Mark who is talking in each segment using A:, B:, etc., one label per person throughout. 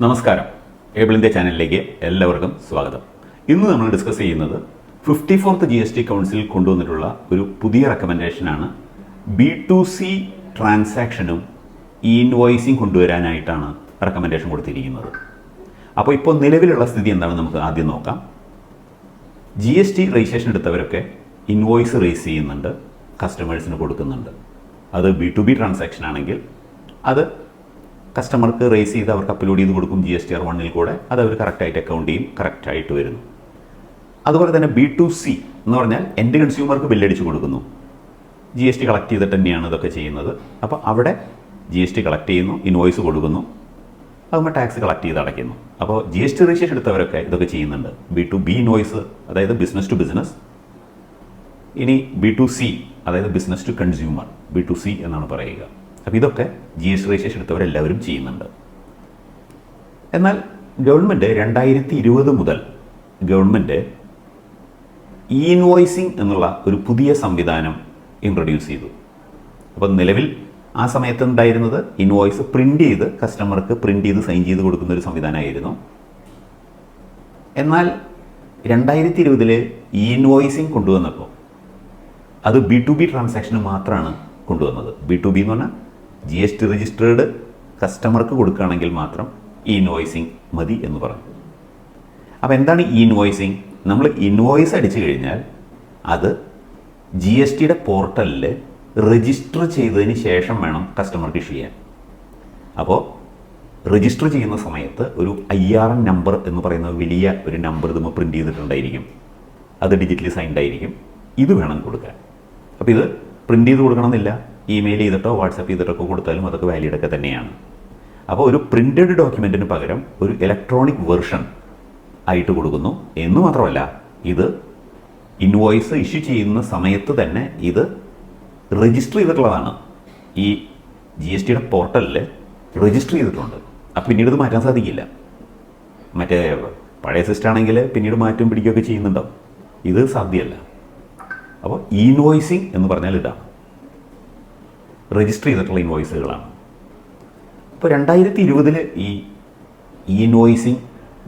A: നമസ്കാരം, able India ചാനലിലേക്ക് എല്ലാവർക്കും സ്വാഗതം. ഇന്ന് നമ്മൾ ഡിസ്കസ് ചെയ്യുന്നത് 54th GST കൗൺസിൽ കൊണ്ടുവന്നിട്ടുള്ള ഒരു പുതിയ റെക്കമെൻഡേഷനാണ്. B2C ട്രാൻസാക്ഷനും ഇൻവോയ്സിങ് കൊണ്ടുവരാനായിട്ടാണ് റെക്കമെൻഡേഷൻ കൊടുത്തിരിക്കുന്നത്. അപ്പോൾ ഇപ്പോൾ നിലവിലുള്ള സ്ഥിതി എന്താണെന്ന് നമുക്ക് ആദ്യം നോക്കാം. GST രജിസ്ട്രേഷൻ എടുത്തവരൊക്കെ ഇൻവോയ്സ് റേസ് ചെയ്യുന്നുണ്ട്, കസ്റ്റമേഴ്സിന് കൊടുക്കുന്നുണ്ട്. അത് B2B ട്രാൻസാക്ഷൻ ആണെങ്കിൽ അത് കസ്റ്റമർക്ക് റേസ് ചെയ്ത് അവർക്ക് അപ്ലോഡ് ചെയ്ത് കൊടുക്കും GSTR1 കൂടെ. അത് അവർ കറക്റ്റായിട്ട് അക്കൗണ്ട് ചെയ്യും, കറക്റ്റായിട്ട് വരുന്നു. അതുപോലെ തന്നെ B2C എന്ന് പറഞ്ഞാൽ എൻഡ് കൺസ്യൂമർക്ക് ബില്ലടിച്ച് കൊടുക്കുന്നു. GST കളക്ട് ചെയ്തിട്ട് തന്നെയാണ് ഇതൊക്കെ ചെയ്യുന്നത്. അപ്പോൾ അവിടെ GST കളക്ട് ചെയ്യുന്നു, ഇൻവോയ്സ് കൊടുക്കുന്നു, അതുമ്പോൾ ടാക്സ് കളക്ട് ചെയ്ത് അടയ്ക്കുന്നു. അപ്പോൾ GST രജിസ്ട്രേഷൻ എടുത്തവരൊക്കെ ഇതൊക്കെ ചെയ്യുന്നുണ്ട്. B2B ഇൻവോയ്സ്, അതായത് ബിസിനസ് ടു ബിസിനസ്. ഇനി B2C, അതായത് ബിസിനസ് ടു കൺസ്യൂമർ, B2C എന്നാണ് പറയുക. അപ്പോൾ ഇതൊക്കെ GST രജിസ്ട്രേഷൻ എടുത്തവരെല്ലാവരും ചെയ്യുന്നുണ്ട്. എന്നാൽ ഗവൺമെൻറ് 2020 മുതൽ ഗവൺമെൻറ് ഇൻവോയ്സിങ് എന്നുള്ള ഒരു പുതിയ സംവിധാനം ഇൻട്രൊഡ്യൂസ് ചെയ്തു. അപ്പോൾ നിലവിൽ ആ സമയത്ത് ഉണ്ടായിരുന്നത് ഇൻവോയ്സ് പ്രിൻ്റ് ചെയ്ത് കസ്റ്റമർക്ക് പ്രിൻ്റ് ചെയ്ത് സൈൻ ചെയ്ത് കൊടുക്കുന്ന ഒരു സംവിധാനമായിരുന്നു. എന്നാൽ 2020 ഇൻവോയ്സിങ് കൊണ്ടുവന്നപ്പോൾ അത് B2B ട്രാൻസാക്ഷന് മാത്രമാണ് കൊണ്ടുവന്നത്. B2B എന്ന് പറഞ്ഞാൽ GST രജിസ്റ്റേർഡ് കസ്റ്റമർക്ക് കൊടുക്കുകയാണെങ്കിൽ മാത്രം ഇൻവോയ്സിങ് മതി എന്ന് പറഞ്ഞു. അപ്പോൾ എന്താണ് ഇൻവോയ്സിങ്? നമ്മൾ ഇൻവോയ്സ് അടിച്ചു കഴിഞ്ഞാൽ അത് GSTയുടെ പോർട്ടലിൽ രജിസ്റ്റർ ചെയ്തതിന് ശേഷം വേണം കസ്റ്റമർക്ക് ഇഷ്യൂ ചെയ്യാൻ. അപ്പോൾ രജിസ്റ്റർ ചെയ്യുന്ന സമയത്ത് ഒരു IRN നമ്പർ എന്ന് പറയുന്ന വലിയ ഒരു നമ്പർ നമ്മൾ പ്രിൻ്റ് ചെയ്തിട്ടുണ്ടായിരിക്കും. അത് ഡിജിറ്റലി സൈൻഡ് ആയിരിക്കും. ഇത് വേണം കൊടുക്കാൻ. അപ്പോൾ ഇത് പ്രിൻ്റ് ചെയ്ത് കൊടുക്കണമെന്നില്ല, ഇമെയിൽ ചെയ്തിട്ടോ വാട്സപ്പ് ചെയ്തിട്ടൊക്കെ കൊടുത്താലും അതൊക്കെ വാലിഡൊക്കെ തന്നെയാണ്. അപ്പോൾ ഒരു പ്രിൻ്റഡ് ഡോക്യുമെൻറ്റിന് പകരം ഒരു ഇലക്ട്രോണിക് വെർഷൻ ആയിട്ട് കൊടുക്കുന്നു. എന്ന് മാത്രമല്ല, ഇത് ഇൻവോയ്സ് ഇഷ്യൂ ചെയ്യുന്ന സമയത്ത് തന്നെ ഇത് രജിസ്റ്റർ ചെയ്തിട്ടുള്ളതാണ്. ഈ GSTയുടെ പോർട്ടലിൽ രജിസ്റ്റർ ചെയ്തിട്ടുണ്ട്. അപ്പോൾ പിന്നീട് ഇത് മാറ്റാൻ സാധിക്കില്ല. മറ്റേ പഴയ സിസ്റ്റം ആണെങ്കിൽ പിന്നീട് മാറ്റും പിടിക്കുകയൊക്കെ ചെയ്യുന്നുണ്ടാവും. ഇത് സാധ്യമല്ല. അപ്പോൾ ഇൻവോയ്സിങ് എന്ന് പറഞ്ഞാൽ ഇതാണ്, രജിസ്റ്റർ ചെയ്തിട്ടുള്ള ഇൻവോയ്സുകളാണ്. അപ്പോൾ 2020 ഈ ഇൻവോയ്സിങ്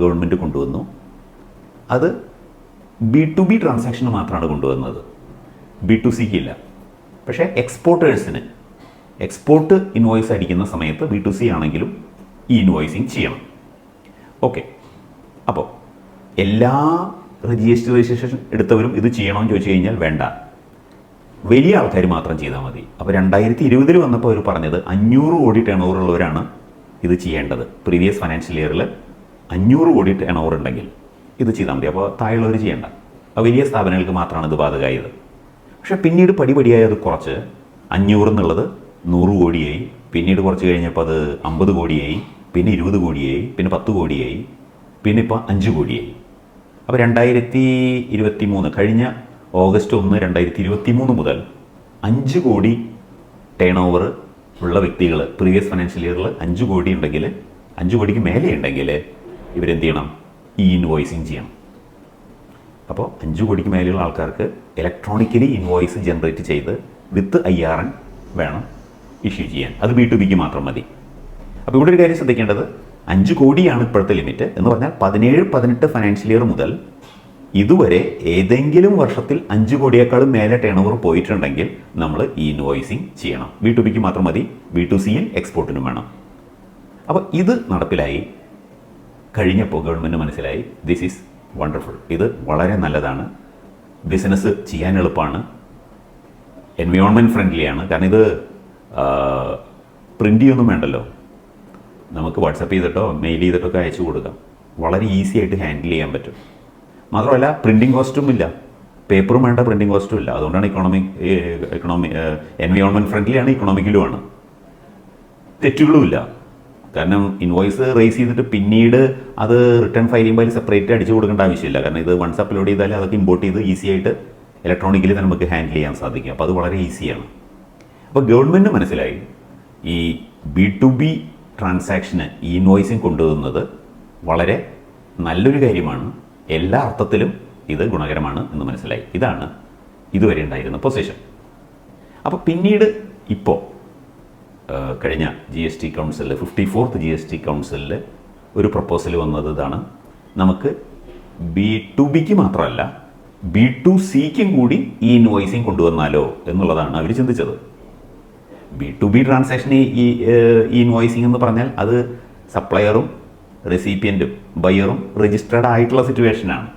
A: ഗവൺമെൻറ് കൊണ്ടുവന്നു. അത് B2B ട്രാൻസാക്ഷന് മാത്രമാണ് കൊണ്ടുവന്നത്, B2Cക്ക് ഇല്ല. പക്ഷേ എക്സ്പോർട്ടേഴ്സിന് എക്സ്പോർട്ട് ഇൻവോയ്സ് അടിക്കുന്ന സമയത്ത് B2C ആണെങ്കിലും ഈ ഇൻവോയ്സിങ് ചെയ്യണം. ഓക്കെ. അപ്പോൾ എല്ലാ GST രജിസ്ട്രേഷൻ എടുത്തവരും ഇത് ചെയ്യണമെന്ന് ചോദിച്ചു കഴിഞ്ഞാൽ വേണ്ട, വലിയ ആൾക്കാർ മാത്രം ചെയ്താൽ മതി. അപ്പോൾ 2020 വന്നപ്പോൾ അവർ പറഞ്ഞത് 500 കോടി ടേൺ ഓവർ ഉള്ളവരാണ് ഇത് ചെയ്യേണ്ടത്. പ്രീവിയസ് ഫൈനാൻഷ്യൽ ഇയറിൽ 500 കോടി ടേൺ ഓവർ ഉണ്ടെങ്കിൽ ഇത് ചെയ്താൽ മതി. അപ്പോൾ താഴെയുള്ളവർ ചെയ്യേണ്ട. അപ്പോൾ വലിയ സ്ഥാപനങ്ങൾക്ക് മാത്രമാണ് ഇത് ബാധകമായത്. പക്ഷേ പിന്നീട് പടിപടിയായി അത് കുറച്ച് 500 എന്നുള്ളത് 100 കോടിയായി, പിന്നീട് കുറച്ച് കഴിഞ്ഞപ്പോൾ അത് 50 കോടിയായി, പിന്നെ 20 കോടിയായി, പിന്നെ 10 കോടിയായി, പിന്നെ ഇപ്പോൾ 5 കോടിയായി. അപ്പോൾ 2023 കഴിഞ്ഞ August 1, 2023 മുതൽ 5 കോടി ടേൺ ഓവർ ഉള്ള വ്യക്തികൾ പ്രീവിയസ് ഫൈനാൻഷ്യൽ ഇയറിൽ 5 കോടി ഉണ്ടെങ്കിൽ, 5 കോടിക്ക് മേലെ ഉണ്ടെങ്കിൽ ഇവരെന്ത് ചെയ്യണം? ഈ ഇൻവോയ്സിങ് ചെയ്യണം. അപ്പോൾ 5 കോടിക്ക് മേലെയുള്ള ആൾക്കാർക്ക് ഇലക്ട്രോണിക്കലി ഇൻവോയ്സ് ജനറേറ്റ് ചെയ്ത് വിത്ത് IRN വേണം ഇഷ്യൂ ചെയ്യാൻ. അത് B2Bക്ക് മാത്രം മതി. അപ്പോൾ ഇവിടെ ഒരു കാര്യം ശ്രദ്ധിക്കേണ്ടത്, 5 കോടിയാണ് ഇപ്പോഴത്തെ ലിമിറ്റ്. എന്ന് പറഞ്ഞാൽ 17-18 ഫൈനാൻഷ്യൽ ഇയർ മുതൽ ഇതുവരെ ഏതെങ്കിലും വർഷത്തിൽ 5 കോടിയേക്കാളും മേലെ ടേൺ ഓവർ പോയിട്ടുണ്ടെങ്കിൽ നമ്മൾ ഈ ഇൻവോയ്സിങ് ചെയ്യണം. B2Bക്ക് മാത്രം മതി, B2Cയിൽ എക്സ്പോർട്ടിനും വേണം. അപ്പോൾ ഇത് നടപ്പിലായി കഴിഞ്ഞപ്പോൾ ഗവൺമെൻറ് മനസ്സിലായി, ദിസ് ഈസ് വണ്ടർഫുൾ, ഇത് വളരെ നല്ലതാണ്, ബിസിനസ് ചെയ്യാൻ എളുപ്പമാണ്, എൻവയോൺമെൻറ്റ് ഫ്രണ്ട്ലിയാണ്. കാരണം ഇത് പ്രിൻ്റ് ചെയ്യൊന്നും വേണ്ടല്ലോ, നമുക്ക് വാട്സപ്പ് ചെയ്തിട്ടോ മെയിൽ ചെയ്തിട്ടൊക്കെ അയച്ചു കൊടുക്കാം. വളരെ ഈസി ആയിട്ട് ഹാൻഡിൽ ചെയ്യാൻ പറ്റും. മാത്രമല്ല പ്രിൻറ്റിങ് കോസ്റ്റും ഇല്ല, പേപ്പറും വേണ്ട, പ്രിൻറ്റിങ് കോസ്റ്റും ഇല്ല. അതുകൊണ്ടാണ് എൻവയോൺമെൻറ്റ് ഫ്രണ്ട്ലിയാണ്, ഇക്കണോമിക്കലുമാണ്. തെറ്റുകളുമില്ല. കാരണം ഇൻവോയ്സ് റേസ് ചെയ്തിട്ട് പിന്നീട് അത് റിട്ടേൺ ഫയൽ ചെയ്യുമ്പോൾ സെപ്പറേറ്റ് അടിച്ചു കൊടുക്കേണ്ട ആവശ്യമില്ല. കാരണം ഇത് വൺസ് അപ്ലോഡ് ചെയ്താൽ അതൊക്കെ ഇമ്പോർട്ട് ചെയ്ത് ഈസി ആയിട്ട് ഇലക്ട്രോണിക്കലി നമുക്ക് ഹാൻഡിൽ ചെയ്യാൻ സാധിക്കും. അപ്പോൾ അത് വളരെ ഈസിയാണ്. അപ്പോൾ ഗവൺമെൻറ് മനസ്സിലായി ഈ B2B ട്രാൻസാക്ഷന് ഇൻവോയ്സിങ് കൊണ്ടുവന്നത് വളരെ നല്ലൊരു കാര്യമാണ്, എല്ലാ അർത്ഥത്തിലും ഇത് ഗുണകരമാണ് എന്ന് മനസ്സിലായി. ഇതാണ് ഇതുവരെ ഉണ്ടായിരുന്ന പൊസിഷൻ. അപ്പോൾ പിന്നീട് ഇപ്പോൾ കഴിഞ്ഞ GST കൗൺസിലിൽ 54th GST കൗൺസിലിൽ ഒരു പ്രപ്പോസൽ വന്നത് ഇതാണ്, നമുക്ക് B2Bക്ക് മാത്രമല്ല B2Cക്കും കൂടി ഈ ഇൻവോയ്സിങ് കൊണ്ടുവന്നാലോ എന്നുള്ളതാണ് അവർ ചിന്തിച്ചത്. B2B ട്രാൻസാക്ഷന് ഈ ഇൻവോയ്സിങ് എന്ന് പറഞ്ഞാൽ അത് സപ്ലയറും റെസിപ്പിയൻറ്റും ബയറും രജിസ്റ്റേർഡ് ആയിട്ടുള്ള സിറ്റുവേഷനാണ്.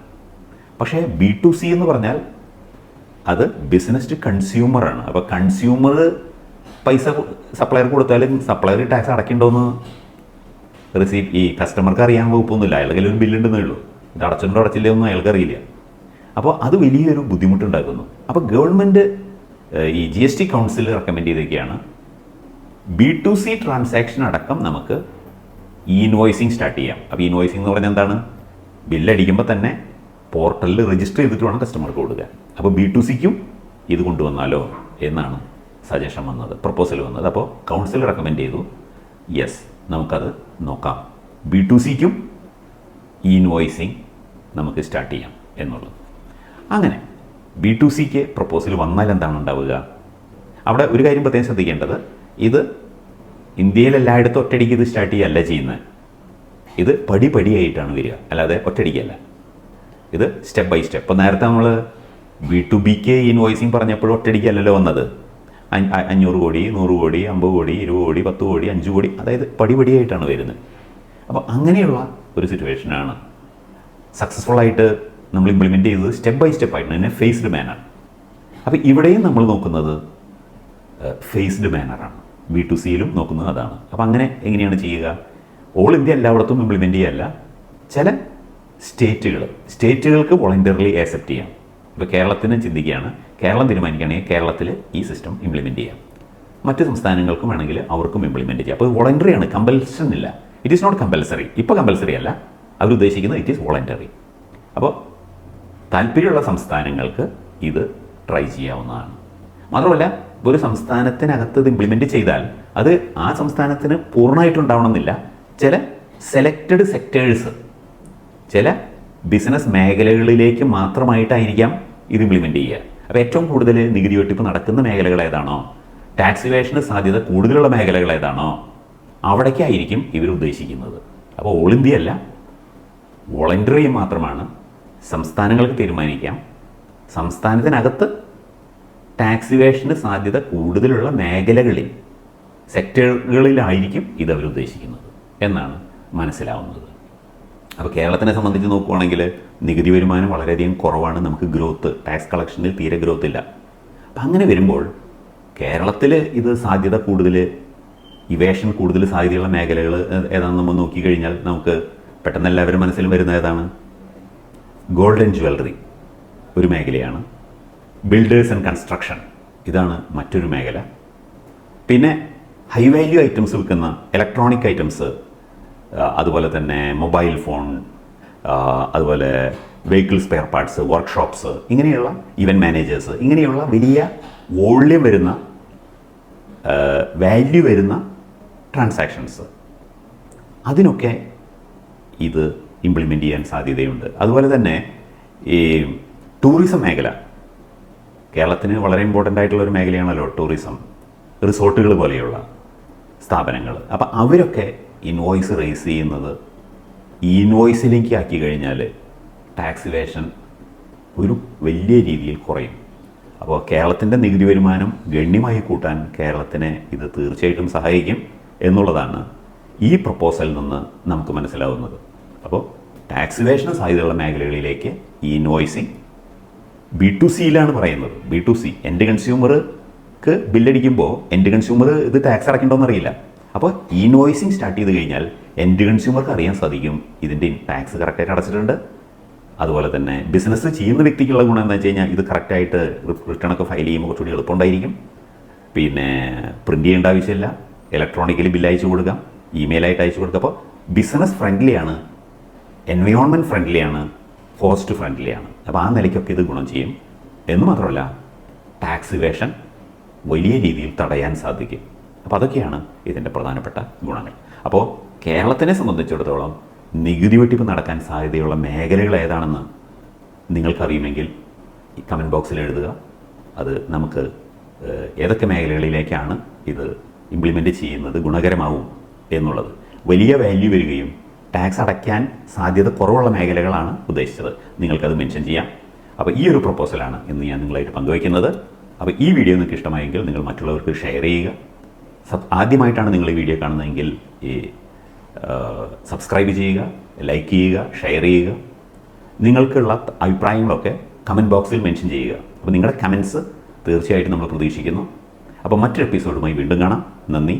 A: പക്ഷേ B2C എന്ന് പറഞ്ഞാൽ അത് ബിസിനസ് ടു കൺസ്യൂമറാണ്. അപ്പോൾ കൺസ്യൂമർ പൈസ സപ്ലയർ കൊടുത്താലും സപ്ലയർ ടാക്സ് അടയ്ക്കണ്ടോയെന്ന് ഈ കസ്റ്റമർക്ക് അറിയാൻ വകുപ്പൊന്നുമില്ല. അയാൾക്ക് ഒരു ബില്ലുണ്ടെന്നേ ഉള്ളൂ, ഇത് അടച്ചിട്ടുണ്ടോ അടച്ചില്ലേ ഒന്നും അയാൾക്ക് അറിയില്ല. അപ്പോൾ അത് വലിയൊരു ബുദ്ധിമുട്ടുണ്ടാക്കുന്നു. അപ്പോൾ ഗവൺമെൻറ് ഈ GST കൗൺസിൽ റെക്കമെൻഡ് ചെയ്തൊക്കെയാണ് B2C ട്രാൻസാക്ഷൻ അടക്കം നമുക്ക് ഇൻവോയ്സിങ് സ്റ്റാർട്ട് ചെയ്യാം. അപ്പോൾ ഇൻവോയ്സിങ് എന്ന് പറഞ്ഞാൽ എന്താണ്? ബില്ലടിക്കുമ്പോൾ തന്നെ പോർട്ടലിൽ രജിസ്റ്റർ ചെയ്തിട്ട് വേണം കസ്റ്റമർക്ക് കൊടുക്കുക. അപ്പോൾ B2Cക്കും ഇത് കൊണ്ടുവന്നാലോ എന്നാണ് സജഷൻ വന്നത്, പ്രപ്പോസൽ വന്നത്. അപ്പോൾ കൗൺസിൽ റെക്കമെൻഡ് ചെയ്തു, യെസ് നമുക്കത് നോക്കാം, B2Cക്കും ഇൻവോയ്സിങ് നമുക്ക് സ്റ്റാർട്ട് ചെയ്യാം എന്നുള്ളത്. അങ്ങനെ B2Cക്ക് പ്രപ്പോസൽ വന്നാൽ എന്താണ് ഉണ്ടാവുക? അവിടെ ഒരു കാര്യം പ്രത്യേകം ശ്രദ്ധിക്കേണ്ടത്, ഇത് ഇന്ത്യയിൽ എല്ലായിടത്തും ഒറ്റയടിക്ക് ഇത് സ്റ്റാർട്ട് ചെയ്യുകയല്ല ചെയ്യുന്നത്. ഇത് പടിപടിയായിട്ടാണ് വരിക, അല്ലാതെ ഒറ്റയടിക്കല്ല. ഇത് സ്റ്റെപ്പ് ബൈ സ്റ്റെപ്പ്. ഇപ്പോൾ നേരത്തെ നമ്മൾ B2Bക്ക് ഇൻവോയ്സിങ് പറഞ്ഞപ്പോഴും ഒറ്റയടിക്കല്ലല്ലോ വന്നത്. 500 കോടി, 100 കോടി, 50 കോടി, 20 കോടി, 10 കോടി, 5 കോടി, അതായത് പടിപടിയായിട്ടാണ് വരുന്നത്. അപ്പോൾ അങ്ങനെയുള്ള ഒരു സിറ്റുവേഷനാണ് സക്സസ്ഫുള്ളായിട്ട് നമ്മൾ ഇംപ്ലിമെൻറ്റ് ചെയ്തത് സ്റ്റെപ്പ് ബൈ സ്റ്റെപ്പ് ആയിട്ട് തന്നെ, ഫേസ്ഡ് മാനർ. അപ്പോൾ ഇവിടെയും നമ്മൾ നോക്കുന്നത് ഫേസ്ഡ് മാനറാണ്, B2Cയിലും നോക്കുന്നത് അതാണ്. അപ്പോൾ അങ്ങനെ എങ്ങനെയാണ് ചെയ്യുക? ഓൾ ഇന്ത്യ എല്ലായിടത്തും ഇംപ്ലിമെൻറ്റ് ചെയ്യല്ല, ചില സ്റ്റേറ്റുകൾക്ക് വോളണ്ടറിലി ആക്സെപ്റ്റ് ചെയ്യാം. ഇപ്പോൾ കേരളത്തിന് ചിന്തിക്കുകയാണ്, കേരളം തീരുമാനിക്കുകയാണെങ്കിൽ കേരളത്തിൽ ഈ സിസ്റ്റം ഇംപ്ലിമെൻറ്റ് ചെയ്യാം, മറ്റ് സംസ്ഥാനങ്ങൾക്കും വേണമെങ്കിൽ അവർക്കും ഇംപ്ലിമെൻറ്റ് ചെയ്യാം. അപ്പോൾ വോളണ്ടറിയാണ്, കമ്പൽഷൻ ഇല്ല. It is not compulsory. ഇപ്പോൾ കമ്പൽസറി അല്ല, അവരുദ്ദേശിക്കുന്നത് ഇറ്റ് ഈസ് വോളണ്ടറി. അപ്പോൾ താല്പര്യമുള്ള സംസ്ഥാനങ്ങൾക്ക് ഇത് ട്രൈ ചെയ്യാവുന്നതാണ്. മാത്രമല്ല, ഒരു സംസ്ഥാനത്തിനകത്ത് ഇത് ഇംപ്ലിമെൻറ്റ് ചെയ്താൽ അത് ആ സംസ്ഥാനത്തിന് പൂർണ്ണമായിട്ടുണ്ടാവണമെന്നില്ല. ചില സെലക്റ്റഡ് സെക്ടേഴ്സ്, ചില ബിസിനസ് മേഖലകളിലേക്ക് മാത്രമായിട്ടായിരിക്കാം ഇത് ഇംപ്ലിമെൻറ്റ് ചെയ്യുക. അപ്പോൾ ഏറ്റവും കൂടുതൽ നികുതി വെട്ടിപ്പ് നടക്കുന്ന മേഖലകൾ ഏതാണോ, ടാക്സ് ഇവേഷന് സാധ്യത കൂടുതലുള്ള മേഖലകൾ ഏതാണോ, അവിടേക്കായിരിക്കും ഇവർ ഉദ്ദേശിക്കുന്നത്. അപ്പോൾ ഓൾ ഇന്ത്യ അല്ല, വോളണ്ടറി മാത്രമാണ്. സംസ്ഥാനങ്ങൾക്ക് തീരുമാനിക്കാം. സംസ്ഥാനത്തിനകത്ത് ടാക്സ് ഇവേഷന് സാധ്യത കൂടുതലുള്ള മേഖലകളിൽ, സെക്ടറുകളിലായിരിക്കും ഇത് അവർ ഉദ്ദേശിക്കുന്നത് എന്നാണ് മനസ്സിലാവുന്നത്. അപ്പോൾ കേരളത്തിനെ സംബന്ധിച്ച് നോക്കുകയാണെങ്കിൽ നികുതി വരുമാനം വളരെയധികം കുറവാണ്. നമുക്ക് ഗ്രോത്ത്, ടാക്സ് കളക്ഷനിൽ തീരെ ഗ്രോത്ത് ഇല്ല. അപ്പം അങ്ങനെ വരുമ്പോൾ കേരളത്തിൽ ഇത് സാധ്യത കൂടുതൽ, ഇവേഷൻ കൂടുതൽ സാധ്യതയുള്ള മേഖലകൾ ഏതാണെന്ന് നമ്മൾ നോക്കിക്കഴിഞ്ഞാൽ നമുക്ക് പെട്ടെന്ന് എല്ലാവരും മനസ്സിലും വരുന്ന ഏതാണ്? ഗോൾഡ് ആൻഡ് ജ്വല്ലറി ഒരു മേഖലയാണ്. ബിൽഡേഴ്സ് ആൻഡ് കൺസ്ട്രക്ഷൻ ഇതാണ് മറ്റൊരു മേഖല. പിന്നെ ഹൈ വാല്യൂ ഐറ്റംസ് വിൽക്കുന്ന ഇലക്ട്രോണിക് ഐറ്റംസ്, അതുപോലെ തന്നെ മൊബൈൽ ഫോൺ, അതുപോലെ വെഹിക്കിൾ സ്പെയർ പാർട്സ്, വർക്ക്ഷോപ്സ്, ഇങ്ങനെയുള്ള ഇവൻറ്റ് മാനേജേഴ്സ്, ഇങ്ങനെയുള്ള വലിയ വോള്യം വരുന്ന, വാല്യൂ വരുന്ന ട്രാൻസാക്ഷൻസ്, അതിനൊക്കെ ഇത് ഇംപ്ലിമെൻ്റ് ചെയ്യാൻ സാധ്യതയുണ്ട്. അതുപോലെ തന്നെ ഈ ടൂറിസം മേഖല, കേരളത്തിന് വളരെ ഇമ്പോർട്ടൻ്റ് ആയിട്ടുള്ള ഒരു മേഖലയാണല്ലോ ടൂറിസം, റിസോർട്ടുകൾ പോലെയുള്ള സ്ഥാപനങ്ങൾ. അപ്പോൾ അവരൊക്കെ ഇൻവോയ്സ് റേസ് ചെയ്യുന്നത് ഈ ഇൻവോയ്സിലേക്ക് ആക്കി കഴിഞ്ഞാൽ ടാക്സ് ഇവേഷൻ ഒരു വലിയ രീതിയിൽ കുറയും. അപ്പോൾ കേരളത്തിൻ്റെ നികുതി വരുമാനം ഗണ്യമായി കൂട്ടാൻ കേരളത്തിനെ ഇത് തീർച്ചയായിട്ടും സഹായിക്കും എന്നുള്ളതാണ് ഈ പ്രപ്പോസലിൽ നിന്ന് നമുക്ക് മനസ്സിലാവുന്നത്. അപ്പോൾ ടാക്സ് ഇവേഷന് സാധ്യതയുള്ള മേഖലകളിലേക്ക് ഈ ഇൻവോയ്സിങ് B2Cയിലാണ് പറയുന്നത്. B2C എൻഡ് കൺസ്യൂമർക്ക് ബില്ലടിക്കുമ്പോൾ എൻഡ് കൺസ്യൂമർ ഇത് ടാക്സ് അടയ്ക്കണ്ടോന്ന് അറിയില്ല. അപ്പോൾ ഇൻവോയ്സിങ് സ്റ്റാർട്ട് ചെയ്ത് കഴിഞ്ഞാൽ എൻഡ് കൺസ്യൂമർക്ക് അറിയാൻ സാധിക്കും ഇതിൻ്റെ ടാക്സ് കറക്റ്റായിട്ട് അടച്ചിട്ടുണ്ട്. അതുപോലെ തന്നെ ബിസിനസ് ചെയ്യുന്ന വ്യക്തിക്കുള്ള ഗുണം എന്താ വെച്ച് കഴിഞ്ഞാൽ ഇത് കറക്റ്റായിട്ട് റിട്ടേണൊക്കെ ഫയൽ ചെയ്യുമ്പോൾ കുറച്ചുകൂടി എളുപ്പമുണ്ടായിരിക്കും. പിന്നെ പ്രിൻ്റ് ചെയ്യേണ്ട ആവശ്യമില്ല, ഇലക്ട്രോണിക്കലി ബില്ല് അയച്ചു കൊടുക്കാം, ഇമെയിലായിട്ട് അയച്ചു കൊടുക്കാം. അപ്പോൾ ബിസിനസ് ഫ്രണ്ട്ലിയാണ്, എൻവയോൺമെൻറ്റ് ഫ്രണ്ട്ലിയാണ്, കോസ്റ്റ് ഫ്രണ്ട്ലിയാണ്. അപ്പോൾ ആ നിലയ്ക്കൊക്കെ ഇത് ഗുണം ചെയ്യും. എന്ന് മാത്രമല്ല ടാക്സ് ഇവേഷൻ വലിയ രീതിയിൽ തടയാൻ സാധിക്കും. അപ്പോൾ അതൊക്കെയാണ് ഇതിൻ്റെ പ്രധാനപ്പെട്ട ഗുണങ്ങൾ. അപ്പോൾ കേരളത്തിനെ സംബന്ധിച്ചിടത്തോളം നികുതി വെട്ടിപ്പ് നടക്കാൻ സാധ്യതയുള്ള മേഖലകൾ ഏതാണെന്ന് നിങ്ങൾക്കറിയുമെങ്കിൽ കമൻറ്റ് ബോക്സിൽ എഴുതുക. അത് നമുക്ക് ഏതൊക്കെ മേഖലകളിലേക്കാണ് ഇത് ഇംപ്ലിമെൻറ്റ് ചെയ്യുന്നത് ഗുണകരമാവും എന്നുള്ളത്. വലിയ വാല്യൂ വരികയും ടാക്സ് അടയ്ക്കാൻ സാധ്യത കുറവുള്ള മേഖലകളാണ് ഉദ്ദേശിച്ചത്. നിങ്ങൾക്കത് മെൻഷൻ ചെയ്യാം. അപ്പോൾ ഈ ഒരു പ്രപ്പോസലാണ് ഇന്ന് ഞാൻ നിങ്ങളായിട്ട് പങ്കുവയ്ക്കുന്നത്. അപ്പോൾ ഈ വീഡിയോ നിങ്ങൾക്ക് ഇഷ്ടമായെങ്കിൽ നിങ്ങൾ മറ്റുള്ളവർക്ക് ഷെയർ ചെയ്യുക. ആദ്യമായിട്ടാണ് നിങ്ങൾ ഈ വീഡിയോ കാണുന്നതെങ്കിൽ സബ്സ്ക്രൈബ് ചെയ്യുക, ലൈക്ക് ചെയ്യുക, ഷെയർ ചെയ്യുക. നിങ്ങൾക്കുള്ള അഭിപ്രായങ്ങളൊക്കെ കമൻറ്റ് ബോക്സിൽ മെൻഷൻ ചെയ്യുക. അപ്പോൾ നിങ്ങളുടെ കമൻറ്റ്സ് തീർച്ചയായിട്ടും നമ്മൾ പ്രതീക്ഷിക്കുന്നു. അപ്പോൾ മറ്റൊരു എപ്പിസോഡുമായി വീണ്ടും കാണാം. നന്ദി.